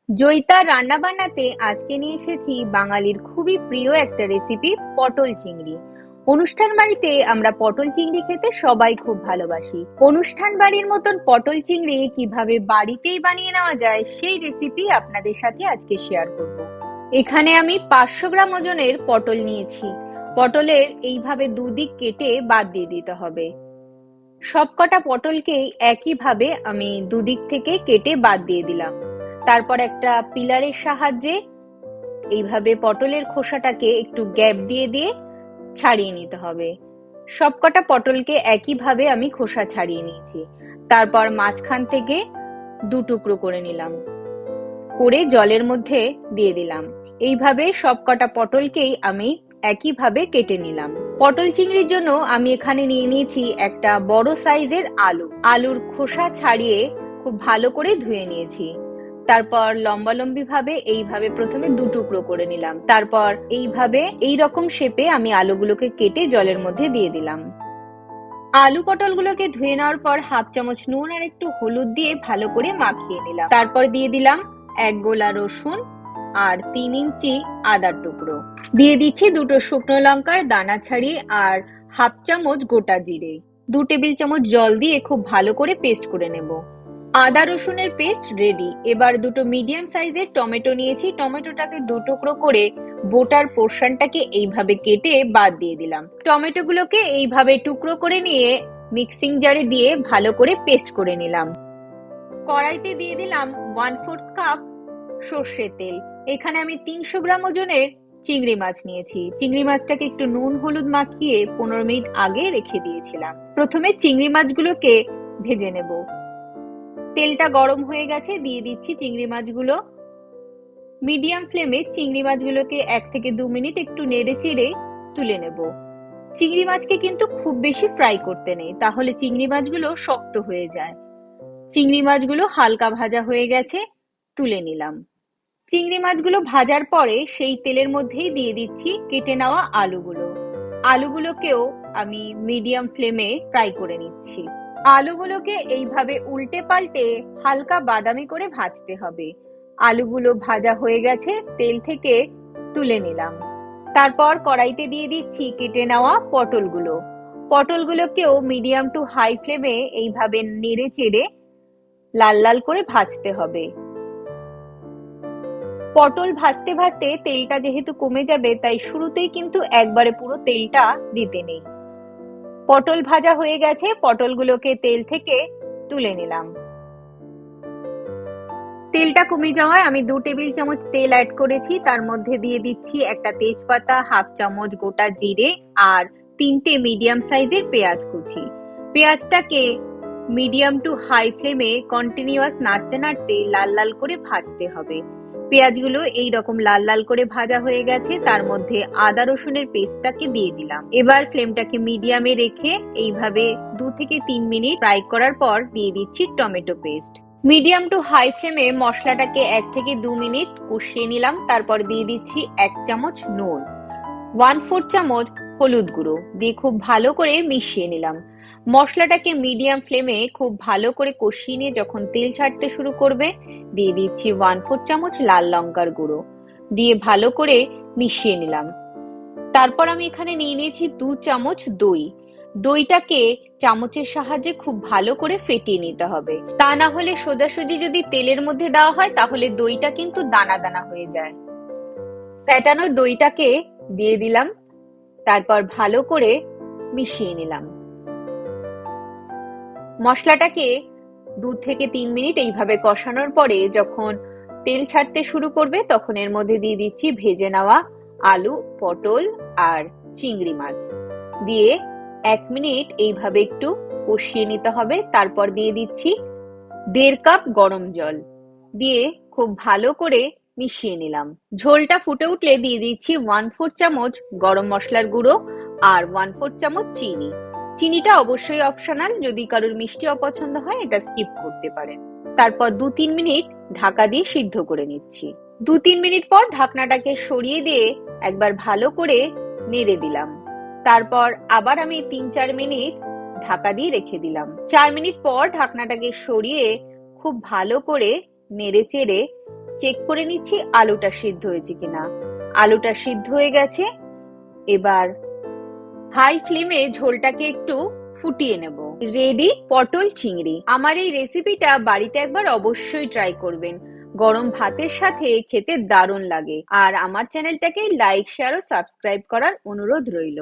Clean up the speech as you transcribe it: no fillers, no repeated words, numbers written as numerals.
জয়িতা রান্না বান্নাতে আজকে নিয়ে এসেছি বাঙালির খুবই প্রিয় একটা রেসিপি, পটল চিংড়ি। অনুষ্ঠান বাড়িতে আমরা পটল চিংড়ি খেতে সবাই খুব ভালোবাসি। অনুষ্ঠান বাড়ির মতন পটল চিংড়ি কিভাবে বাড়িতেই বানিয়ে নেওয়া যায় সেই রেসিপি আপনাদের সাথে আজকে শেয়ার করব। এখানে আমি 500 গ্রাম ওজনের পটল নিয়েছি। পটলের এইভাবে দুদিক কেটে বাদ দিয়ে দিতে হবে। সবকটা পটলকেই একইভাবে আমি দুদিক থেকে কেটে বাদ দিয়ে দিলাম। তারপর একটা পিলারের সাহায্যে এইভাবে পটলের খোসাটাকে একটু গ্যাপ দিয়ে দিয়ে ছাড়িয়ে নিতে হবে। সবকটা পটলকে একইভাবে আমি খোসা ছাড়িয়ে নিয়েছি। তারপর মাঝখান থেকে দু টুকরো করে নিলাম, করে জলের মধ্যে দিয়ে দিলাম। এইভাবে সবকটা পটলকেই আমি একইভাবে কেটে নিলাম। পটল চিংড়ির জন্য আমি এখানে নিয়ে নিয়েছি একটা বড় সাইজের আলু। আলুর খোসা ছাড়িয়ে খুব ভালো করে ধুয়ে নিয়েছি। তারপর লম্বালম্বি ভাবে এইভাবে প্রথমে দু টুকরো করে নিলাম। তারপর এইভাবে এইরকম শেপে আমি আলুগুলোকে কেটে জলের মধ্যে দিয়ে দিলাম। আলু পটলগুলোকে ধুয়ে নেওয়ার পর হাফ চামচ নুন আর একটু হলুদ দিয়ে ভালো করে মাখিয়ে নিলাম। তারপর দিয়ে দিলাম এক গোলা রসুন আর 3 ইঞ্চি আদার টুকরো। দিয়ে দিচ্ছি দুটো শুকনো লঙ্কার দানা ছাড়িয়ে আর হাফ চামচ গোটা জিরে। 2 টেবিল চামচ জল দিয়ে খুব ভালো করে পেস্ট করে নেব। আদা রসুনের পেস্ট রেডি। এবার দুটো মিডিয়াম সাইজের টমেটো নিয়েছি। টমেটোটাকে দু টুকরো করে বোটার পোর্শনটাকে এইভাবে কেটে বাদ দিয়ে দিলাম। টমেটো গুলোকে এইভাবে টুকরো করে নিয়ে মিক্সিং জারে দিয়ে ভালো করে পেস্ট করে নিলাম। কড়াইতে দিয়ে দিলাম 1/4 কাপ সর্ষের তেল। এখানে আমি 300 গ্রাম ওজনের চিংড়ি মাছ নিয়েছি। চিংড়ি মাছটাকে একটু নুন হলুদ মাখিয়ে 15 মিনিট আগে রেখে দিয়েছিলাম। প্রথমে চিংড়ি মাছগুলোকে ভেজে নেব। তেলটা গরম হয়ে গেছে, দিয়ে দিচ্ছি চিংড়ি মাছগুলো। মিডিয়াম ফ্লেমে চিংড়ি মাছগুলোকে 1 থেকে 2 মিনিট একটু নেড়ে চেড়ে তুলে নেব। চিংড়ি মাছকে কিন্তু খুব বেশি ফ্রাই করতে নেই, তাহলে চিংড়ি মাছগুলো শক্ত হয়ে যায়। চিংড়ি মাছগুলো হালকা ভাজা হয়ে গেছে, তুলে নিলাম। চিংড়ি মাছগুলো ভাজার পরে সেই তেলের মধ্যেই দিয়ে দিচ্ছি কেটে নেওয়া আলুগুলো। আলুগুলোকেও আমি মিডিয়াম ফ্লেমে ফ্রাই করে নিচ্ছি। আলুগুলোকে এইভাবে উল্টে পাল্টে হালকা বাদামি করে ভাজতে হবে। আলুগুলো ভাজা হয়ে গেছে, তেল থেকে তুলে নিলাম। তারপর কড়াইতে দিয়ে দিচ্ছি কেটে নেওয়া পটলগুলো। পটলগুলোকেও মিডিয়াম টু হাই ফ্লেমে এইভাবে নেড়ে চেড়ে লাল লাল করে ভাজতে হবে। পটল ভাজতে ভাজতে তেলটা যেহেতু কমে যাবে, তাই শুরুতেই কিন্তু একবারে পুরো তেলটা দিতে নেই। পটল ভাজা হয়ে গেছে, পটলগুলোকে তেল থেকে তুলে নিলাম। তেলটা কমে যাওয়ায় আমি 2 টেবিল চামচ তেল অ্যাড করেছি। তার মধ্যে দিয়ে দিচ্ছি একটা তেজপাতা, হাফ চামচ গোটা জিরে আর 3টে মিডিয়াম সাইজের পেঁয়াজ কুচি। পেঁয়াজটাকে মিডিয়াম টু হাই ফ্লেমে কন্টিনিউয়াস নাড়তে নাড়তে লাল লাল করে ভাজতে হবে। পেঁয়াজগুলো এইরকম লাল লাল করে ভাজা হয়ে গেছে, তার মধ্যে আদা রসুনের পেস্টটাকে দিয়ে দিলাম। এবার ফ্লেমটাকে মিডিয়ামে রেখে এইভাবে 2 থেকে 3 মিনিট ফ্রাই করার পর দিয়ে দিচ্ছি tomato paste. Medium to high ফ্লেমে মশলাটাকে 1 থেকে 2 মিনিট কষিয়ে নিলাম। তারপর দিয়ে দিচ্ছি 1 চামচ নুন, 1/4 চামচ হলুদ গুঁড়ো দিয়ে খুব ভালো করে মিশিয়ে নিলাম। মশলাটাকে মিডিয়াম ফ্লেমে খুব ভালো করে কষিয়ে নিয়ে যখন তেল ছাড়তে শুরু করবে, দিয়ে দিচ্ছি 1/4 চামচ লাল লঙ্কার গুঁড়ো দিয়ে ভালো করে মিশিয়ে নিলাম। তারপর আমি এখানে নিয়ে নিয়েছি 2 চামচ দই। দইটাকে চামচের সাহায্যে খুব ভালো করে ফেটিয়ে নিতে হবে, তা না হলে সোজাসুজি যদি তেলের মধ্যে দেওয়া হয় তাহলে দইটা কিন্তু দানা দানা হয়ে যায়। ফেটানো দইটাকে দিয়ে দিলাম, তারপর ভালো করে মিশিয়ে নিলাম। মশলাটাকে 2 থেকে 3 মিনিট এইভাবে কষানোর পরে যখন তেল ছাড়তে শুরু করবে, তখন এর মধ্যে দিয়ে দিচ্ছি ভেজে নেওয়া আলু, পটল আর চিংড়ি মাছ দিয়ে 1 মিনিট এইভাবে একটু কষিয়ে নিতে হবে। তারপর দিয়ে দিচ্ছি 1.5 কাপ গরম জল দিয়ে খুব ভালো করে মিশিয়ে নিলাম। ঝোলটা ফুটে উঠলে দিয়ে দিচ্ছি 1/4 চামচ গরম মশলার গুঁড়ো আর 1/4 চামচ চিনি। চিনিটা অবশ্যই অপশনাল, যদি কারোর মিষ্টি অপছন্দ হয় এটা স্কিপ করতে পারেন। তারপর 2-3 মিনিট ঢাকা দিয়ে সিদ্ধ করে নিচ্ছি। 2-3 মিনিট পর ঢাকনাটাকে সরিয়ে দিয়ে একবার ভালো করে নেড়ে দিলাম। তারপর আবার আমি 3-4 মিনিট ঢাকা দিয়ে রেখে দিলাম। 4 মিনিট পর ঢাকনাটাকে সরিয়ে খুব ভালো করে নেড়ে চেড়ে চেক করে নিচ্ছি আলুটা সিদ্ধ হয়েছে কিনা। আলুটা সিদ্ধ হয়ে গেছে। এবার হাই ফ্লেমে ঝোলটাকে একটু ফুটিয়ে নেব। রেডি পটল চিংড়ি। আমার এই রেসিপিটা বাড়িতে একবার অবশ্যই ট্রাই করবেন। গরম ভাতের সাথে খেতে দারুণ লাগে। আর আমার চ্যানেলটাকে লাইক, শেয়ার ও সাবস্ক্রাইব করার অনুরোধ রইল।